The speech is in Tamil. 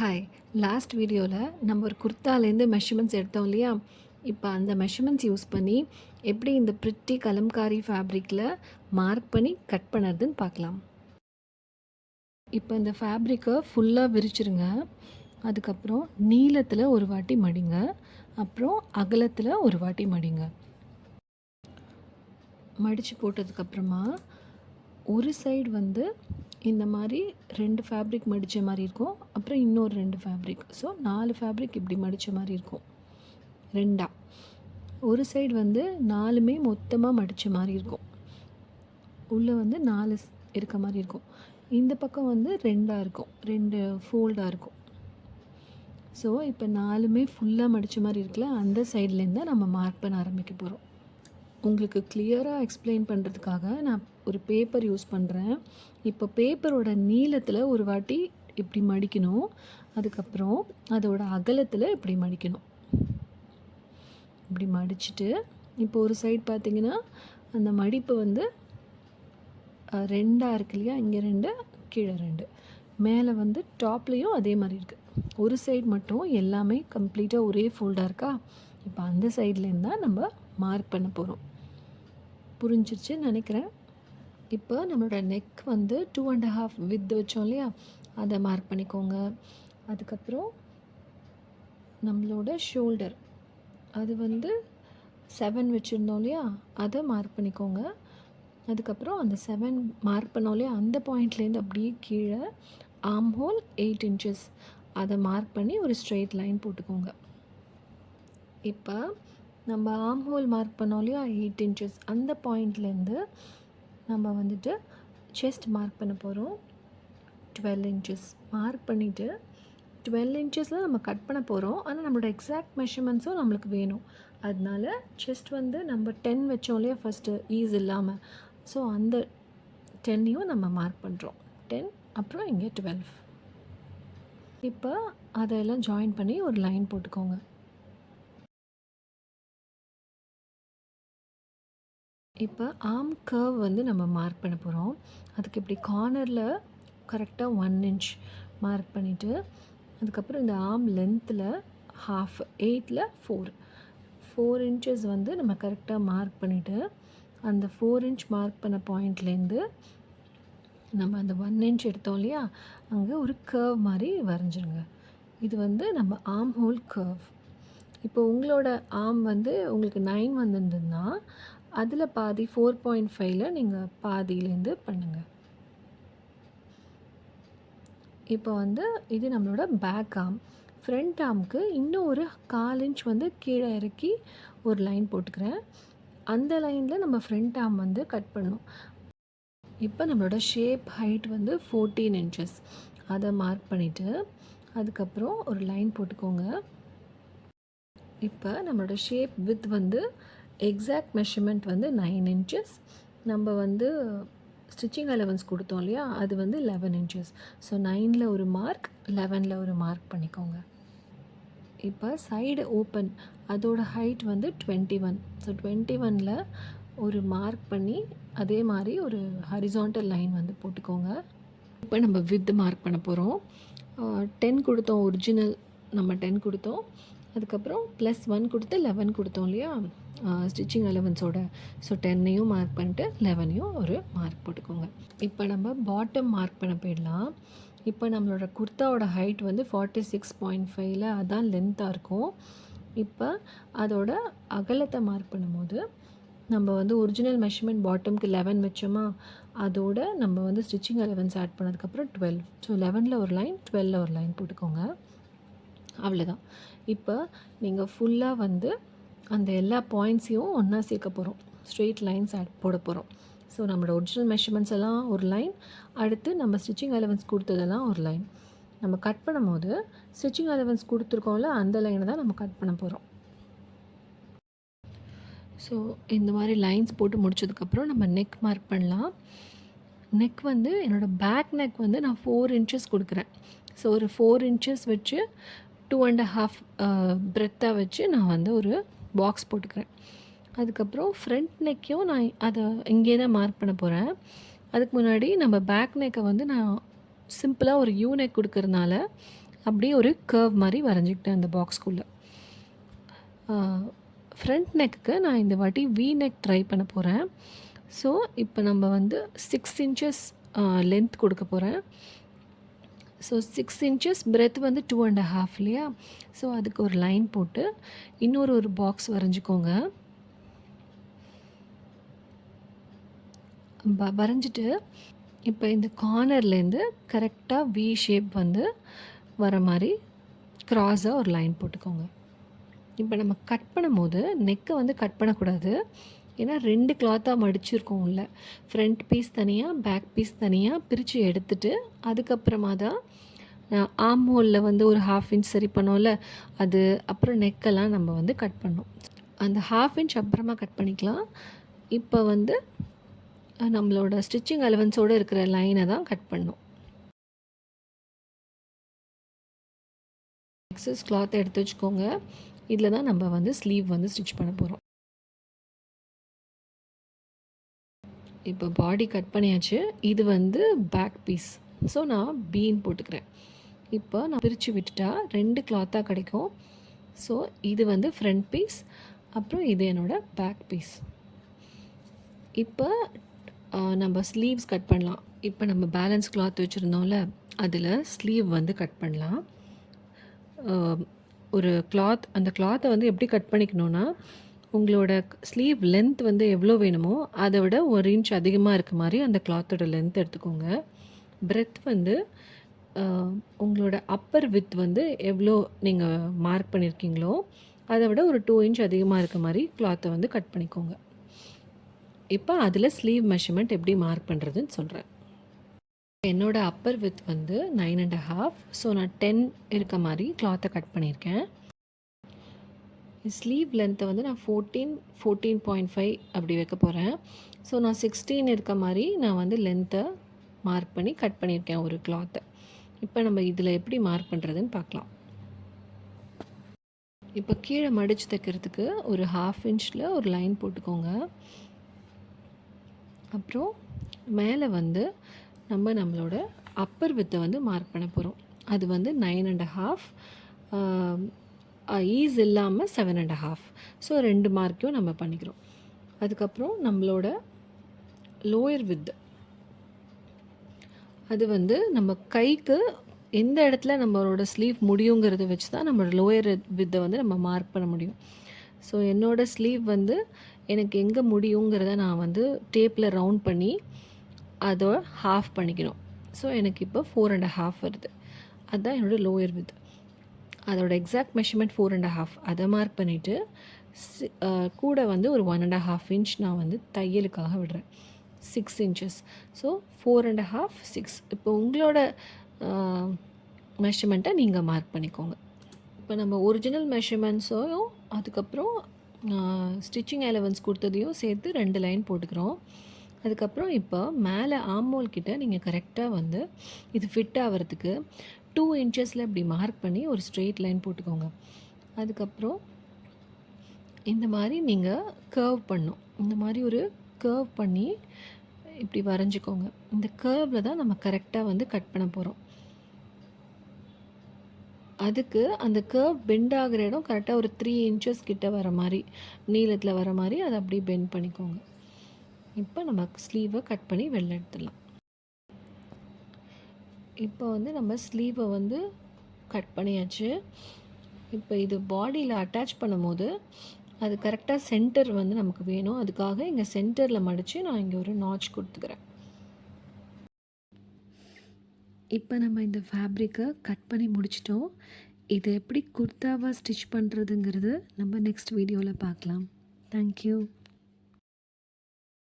ஹாய். லாஸ்ட் வீடியோவில் நம்ம ஒரு குர்த்தாலேருந்து மெஷர்மெண்ட்ஸ் எடுத்தோம் இல்லையா? இப்போ அந்த மெஷர்மெண்ட்ஸ் யூஸ் பண்ணி எப்படி இந்த பிரிட்டி கலம்காரி ஃபேப்ரிக்கில் மார்க் பண்ணி கட் பண்ணுறதுன்னு பார்க்கலாம். இப்போ இந்த ஃபேப்ரிக்கை ஃபுல்லாக விரிச்சிருங்க. அதுக்கப்புறம் நீளத்தில் ஒரு வாட்டி மடிங்க. அப்புறம் அகலத்தில் ஒரு வாட்டி மடிங்க. மடித்து போட்டதுக்கப்புறமா ஒரு சைடு வந்து இந்த மாதிரி 2 ஃபேப்ரிக் மடித்த மாதிரி இருக்கும். அப்புறம் இன்னொரு 2 ஃபேப்ரிக். ஸோ 4 ஃபேப்ரிக் இப்படி மடித்த மாதிரி இருக்கும். 2ஆ ஒரு சைடு வந்து 4மே மொத்தமாக மடித்த மாதிரி இருக்கும். உள்ளே வந்து 4 இருக்க மாதிரி இருக்கும். இந்த பக்கம் வந்து 2ஆக இருக்கும். 2 ஃபோல்டாக இருக்கும். ஸோ இப்போ 4மே ஃபுல்லாக மடித்த மாதிரி இருக்குல்ல, அந்த சைட்லேருந்து நம்ம மார்க் பண்ண ஆரம்பிக்க போகிறோம். உங்களுக்கு கிளியராக எக்ஸ்பிளைன் பண்ணுறதுக்காக நான் ஒரு பேப்பர் யூஸ் பண்ணுறேன். இப்போ பேப்பரோட நீளத்தில் ஒரு வாட்டி இப்படி மடிக்கணும். அதுக்கப்புறம் அதோட அகலத்தில் இப்படி மடிக்கணும். இப்படி மடிச்சுட்டு இப்போ ஒரு சைடு பார்த்திங்கன்னா அந்த மடிப்பு வந்து 2ஆக இருக்கு இல்லையா? இங்கே 2, கீழே 2. மேலே வந்து டாப்லேயும் அதே மாதிரி இருக்குது. ஒரு சைடு மட்டும் எல்லாமே கம்ப்ளீட்டாக ஒரே ஃபோல்டாக இருக்கா? இப்போ அந்த சைட்லேருந்து தான் நம்ம மார்க் பண்ண போகிறோம். புரிஞ்சிருச்சுன்னு நினைக்கிறேன். இப்போ நம்மளோட நெக் வந்து 2.5 வித் வச்சோம் இல்லையா? அதை மார்க் பண்ணிக்கோங்க. அதுக்கப்புறம் நம்மளோட ஷோல்டர் அது வந்து 7 வச்சுருந்தோம் இல்லையா? அதை மார்க் பண்ணிக்கோங்க. அதுக்கப்புறம் அந்த 7 மார்க் பண்ணோம் இல்லையா? அந்த பாயிண்ட்லேருந்து அப்படியே கீழே ஆர்ம் ஹோல் 8 இன்ச்சஸ் அதை மார்க் பண்ணி ஒரு ஸ்ட்ரெயிட் லைன் போட்டுக்கோங்க. இப்போ நம்ம ஆர்ம் ஹோல் மார்க் பண்ணோம் இல்லையா? 8 இன்ச்சஸ் அந்த பாயிண்ட்லேருந்து நம்ம வந்துட்டு செஸ்ட் மார்க் பண்ண போகிறோம். 12 இன்ச்சஸ் மார்க் பண்ணிவிட்டு 12 இன்ச்சஸில் நம்ம கட் பண்ண போகிறோம். ஆனால் நம்மளோட எக்ஸாக்ட் மெஷர்மெண்ட்ஸும் நம்மளுக்கு வேணும். அதனால செஸ்ட் வந்து நம்ம 10 வச்சோம் இல்லையா ஃபஸ்ட்டு ஈஸ் இல்லாமல். ஸோ அந்த 10ஐயும் நம்ம மார்க் பண்ணுறோம். 10 அப்புறம் இங்கே 12. இப்போ அதெல்லாம் ஜாயின் பண்ணி ஒரு லைன் போட்டுக்கோங்க. இப்போ ஆர்ம் கர்வ் வந்து நம்ம மார்க் பண்ண போகிறோம். அதுக்கு இப்படி கார்னரில் கரெக்டாக 1 இன்ச் மார்க் பண்ணிவிட்டு அதுக்கப்புறம் இந்த ஆர்ம் லென்த்தில் ஹாஃப் 8ல் 4 இன்ச்சஸ் வந்து நம்ம கரெக்டாக மார்க் பண்ணிவிட்டு அந்த 4 இன்ச் மார்க் பண்ண பாயிண்ட்லேருந்து நம்ம அந்த 1 இன்ச் எடுத்தோம் இல்லையா? அங்கே ஒரு கர்வ் மாதிரி வரைஞ்சிருங்க. இது வந்து நம்ம ஆர்ம் ஹோல் கர்வ். இப்போ உங்களோட ஆர்ம் வந்து உங்களுக்கு 9 வந்திருந்ததுன்னா அதில் பாதி 4.5ல் நீங்கள் பாதியிலேருந்து பண்ணுங்கள். இப்போ வந்து இது நம்மளோட பேக் ஆர்ம். ஃப்ரண்ட் ஆர்முக்கு இன்னும் ஒரு 1/4 இன்ச் வந்து கீழே இறக்கி ஒரு லைன் போட்டுக்கிறேன். அந்த லைனில் நம்ம ஃப்ரண்ட் ஆர்ம் வந்து கட் பண்ணணும். இப்போ நம்மளோட ஷேப் ஹைட் வந்து 14 இன்ச்சஸ் அதை மார்க் பண்ணிவிட்டு அதுக்கப்புறம் ஒரு லைன் போட்டுக்கோங்க. இப்போ நம்மளோட ஷேப் வித் வந்து எக்ஸாக்ட் மெஷர்மெண்ட் வந்து 9 இன்ச்சஸ். நம்ம வந்து ஸ்டிச்சிங் அலவன்ஸ் கொடுத்தோம் இல்லையா? அது வந்து 11 இன்ச்சஸ். ஸோ 9ல் ஒரு மார்க், 11ல் ஒரு மார்க் பண்ணிக்கோங்க. இப்போ சைடு ஓப்பன் அதோட ஹைட் வந்து 21. ஸோ 21ல் ஒரு மார்க் பண்ணி அதே மாதிரி ஒரு ஹரிசாண்டல் லைன் வந்து போட்டுக்கோங்க. இப்போ நம்ம வித் மார்க் பண்ண போகிறோம். 10 கொடுத்தோம் ஒரிஜினல், நம்ம 10 கொடுத்தோம். அதுக்கப்புறம் +1 கொடுத்து 11 கொடுத்தோம் இல்லையா? ஸ்டிச்சிங் அலவன்ஸோட. ஸோ 10ஐயும் மார்க் பண்ணிட்டு 11ஐயும் ஒரு மார்க் போட்டுக்கோங்க. இப்போ நம்ம பாட்டம் மார்க் பண்ண போயிடலாம். இப்போ நம்மளோட குர்த்தாவோட ஹைட் வந்து 46.5ல் அதான் லென்த்தாக இருக்கும். இப்போ அதோட அகலத்தை மார்க் பண்ணும்போது நம்ம வந்து ஒரிஜினல் மெஷர்மெண்ட் பாட்டம்க்கு 11 வச்சோமா? அதோட நம்ம வந்து ஸ்டிச்சிங் அலவன்ஸ் ஆட் பண்ணதுக்கப்புறம் 12. ஸோ 11ல் ஒரு லைன், 12ல் ஒரு லைன் போட்டுக்கோங்க. அவ்வளோதான். இப்போ நீங்கள் ஃபுல்லாக வந்து அந்த எல்லா பாயிண்ட்ஸையும் ஒன்றா சேர்க்க போகிறோம். ஸ்ட்ரெயிட் லைன்ஸ் போட போகிறோம். ஸோ நம்மளோட ஒரிஜினல் மெஷர்மெண்ட்ஸ் எல்லாம் ஒரு லைன், அடுத்து நம்ம ஸ்டிச்சிங் அலவன்ஸ் கொடுத்ததெல்லாம் ஒரு லைன். நம்ம கட் பண்ணும்போது ஸ்டிச்சிங் அலவன்ஸ் கொடுத்துருக்கோம்ல, அந்த லைனை தான் நம்ம கட் பண்ண போகிறோம். ஸோ இந்த மாதிரி லைன்ஸ் போட்டு முடிச்சதுக்கப்புறம் நம்ம நெக் மார்க் பண்ணலாம். நெக் வந்து என்னோடய பேக் நெக் வந்து நான் 4 இன்ச்சஸ் கொடுக்குறேன். ஸோ ஒரு 4 இன்ச்சஸ் வச்சு 2.5 பிரெத்தாக வச்சு நான் வந்து ஒரு பாக்ஸ் போட்டுக்கிறேன். அதுக்கப்புறம் ஃப்ரண்ட் நெக்கையும் நான் அதை இங்கே தான் மார்க் பண்ண போகிறேன். அதுக்கு முன்னாடி நம்ம பேக் நெக்கை வந்து நான் சிம்பிளாக ஒரு யூ நெக் கொடுக்கறதுனால அப்படியே ஒரு கர்வ் மாதிரி வரைஞ்சிக்கிட்டேன் அந்த பாக்ஸ்குள்ளே. ஃப்ரண்ட் நெக்குக்கு நான் இந்த வாட்டி வி நெக் ட்ரை பண்ண போகிறேன். ஸோ இப்போ நம்ம வந்து 6 இன்ச்சஸ் லென்த் கொடுக்க போகிறேன். ஸோ 6 இன்ச்சஸ் பிரெத் வந்து 2.5 இல்லையா? ஸோ அதுக்கு ஒரு லைன் போட்டு ஒரு பாக்ஸ் வரைஞ்சிக்கோங்க. வரைஞ்சிட்டு இப்போ இந்த கார்னர்லேருந்து கரெக்டாக வி ஷேப் வந்து வர மாதிரி க்ராஸாக ஒரு லைன் போட்டுக்கோங்க. இப்போ நம்ம கட் பண்ணும்போது நெக்கை வந்து கட் பண்ணக்கூடாது. ஏன்னா 2 கிளாத்தாக மடிச்சிருக்கோம் உள்ள. ஃப்ரண்ட் பீஸ் தனியாக, பேக் பீஸ் தனியாக பிரித்து எடுத்துட்டு அதுக்கப்புறமா தான் ஆர்ம் ஹோலில் வந்து ஒரு 1/2 இன்ச் சரி பண்ணோம்ல, அது அப்புறம் நெக்கெல்லாம் நம்ம வந்து கட் பண்ணோம். அந்த 1/2 இன்ச் அப்புறமா கட் பண்ணிக்கலாம். இப்போ வந்து நம்மளோட ஸ்டிச்சிங் அலவன்ஸோடு இருக்கிற லைனை தான் கட் பண்ணோம். எக்ஸஸ் கிளாத் எடுத்து வச்சுக்கோங்க. இதில் தான் நம்ம வந்து ஸ்லீவ் வந்து ஸ்டிச் பண்ண போகிறோம். இப்போ பாடி கட் பண்ணியாச்சு. இது வந்து பேக் பீஸ். ஸோ நான் பீன் போட்டுக்கிறேன். இப்போ நான் பிரித்து விட்டுட்டா 2 கிளாத்தாக கிடைக்கும். ஸோ இது வந்து ஃப்ரண்ட் பீஸ், அப்புறம் இது என்னோடய பேக் பீஸ். இப்போ நம்ம ஸ்லீவ்ஸ் கட் பண்ணலாம். இப்போ நம்ம பேலன்ஸ் கிளாத் வச்சுருந்தோம்ல, அதில் ஸ்லீவ் வந்து கட் பண்ணலாம். ஒரு கிளாத், அந்த கிளாத்தை வந்து எப்படி கட் பண்ணிக்கணுன்னா, உங்களோட ஸ்லீவ் லென்த் வந்து எவ்வளோ வேணுமோ அதை விட 1 இன்ச் அதிகமாக இருக்க மாதிரி அந்த கிளாத்தோட லென்த் எடுத்துக்கோங்க. பிரெத் வந்து உங்களோட அப்பர் வித் வந்து எவ்வளோ நீங்கள் மார்க் பண்ணியிருக்கீங்களோ அதை விட ஒரு 2 இன்ச் அதிகமாக இருக்க மாதிரி கிளாத்தை வந்து கட் பண்ணிக்கோங்க. இப்போ அதில் ஸ்லீவ் மெஷர்மெண்ட் எப்படி மார்க் பண்ணுறதுன்னு சொல்கிறேன். என்னோடய அப்பர் வித் வந்து 9.5. ஸோ நான் 10 இருக்க மாதிரி கிளாத்தை கட் பண்ணியிருக்கேன். ஸ்லீவ் லென்த்தை வந்து நான் 14.5 அப்படி வைக்க போகிறேன். ஸோ நான் 16 இருக்க மாதிரி நான் வந்து லென்த்தை மார்க் பண்ணி கட் பண்ணியிருக்கேன் ஒரு கிளாத்தை. இப்போ நம்ம இதில் எப்படி மார்க் பண்ணுறதுன்னு பார்க்கலாம். இப்போ கீழே மடித்து தைக்கிறதுக்கு ஒரு 1/2 இன்ச்சில் ஒரு லைன் போட்டுக்கோங்க. அப்புறம் மேலே வந்து நம்மளோட அப்பர் வித்தை வந்து மார்க் பண்ண போகிறோம். அது வந்து 9.5, ஈஸ் இல்லாமல் 7.5. ஸோ 2 மார்க்கையும் நம்ம பண்ணிக்கிறோம். அதுக்கப்புறம் நம்மளோட லோயர் வித், அது வந்து நம்ம கைக்கு எந்த இடத்துல நம்மளோட ஸ்லீவ் முடியுங்கிறத வச்சு தான் நம்மளோட லோயர் வித்தை வந்து நம்ம மார்க் பண்ண முடியும். ஸோ என்னோடய ஸ்லீவ் வந்து எனக்கு எங்கே முடியுங்கிறத நான் வந்து டேப்பில் ரவுண்ட் பண்ணி அதை ஹாஃப் பண்ணிக்கணும். ஸோ எனக்கு இப்போ 4.5 வருது. அதுதான் என்னோடய லோயர் வித். அதோட எக்ஸாக்ட் மெஷர்மெண்ட் 4.5. அதை மார்க் பண்ணிவிட்டு கூட வந்து ஒரு 1.5 இன்ச் நான் வந்து தையலுக்காக விடுறேன். 6 இன்ச்சஸ். ஸோ 4.5, 6. இப்போ உங்களோட மெஷர்மெண்ட்டை நீங்கள் மார்க் பண்ணிக்கோங்க. இப்போ நம்ம ஒரிஜினல் மெஷர்மெண்ட்ஸையும் அதுக்கப்புறம் ஸ்டிச்சிங் அலவன்ஸ் கொடுத்ததையும் சேர்த்து 2 லைன் போட்டுக்கிறோம். அதுக்கப்புறம் இப்போ மேலே ஆர்ம்ஹோல் கிட்ட நீங்கள் கரெக்டாக வந்து இது ஃபிட் ஆகிறதுக்கு 2 இன்ச்சஸில் இப்படி மார்க் பண்ணி ஒரு ஸ்ட்ரெயிட் லைன் போட்டுக்கோங்க. அதுக்கப்புறம் இந்த மாதிரி நீங்கள் கர்வ் பண்ணணும். இந்த மாதிரி ஒரு கர்வ் பண்ணி இப்படி வரைஞ்சிக்கோங்க. இந்த கர்வில் தான் நம்ம கரெக்டாக வந்து கட் பண்ண போகிறோம். அதுக்கு அந்த கர்வ் பெண்ட் ஆகிற இடம் கரெக்டாக ஒரு 3 இன்ச்சஸ் கிட்ட வர மாதிரி, நீளத்தில் வர மாதிரி அதை அப்படியே பெண்ட் பண்ணிக்கோங்க. இப்போ நம்ம ஸ்லீவை கட் பண்ணி வெளில எடுத்துடலாம். இப்போ வந்து நம்ம ஸ்லீவை வந்து கட் பண்ணியாச்சு. இப்போ இது பாடியில் அட்டாச் பண்ணும்போது அது கரெக்டாக சென்டர் வந்து நமக்கு வேணும். அதுக்காக இங்கே சென்டரில் மடித்து நான் இங்கே ஒரு நாட்ச் கொடுத்துக்கிறேன். இப்போ நம்ம இந்த ஃபேப்ரிக்கை கட் பண்ணி முடிச்சிட்டோம். இதை எப்படி குர்தாவாக ஸ்டிச் பண்ணுறதுங்கிறது நம்ம நெக்ஸ்ட் வீடியோவில் பார்க்கலாம். தேங்க்யூ.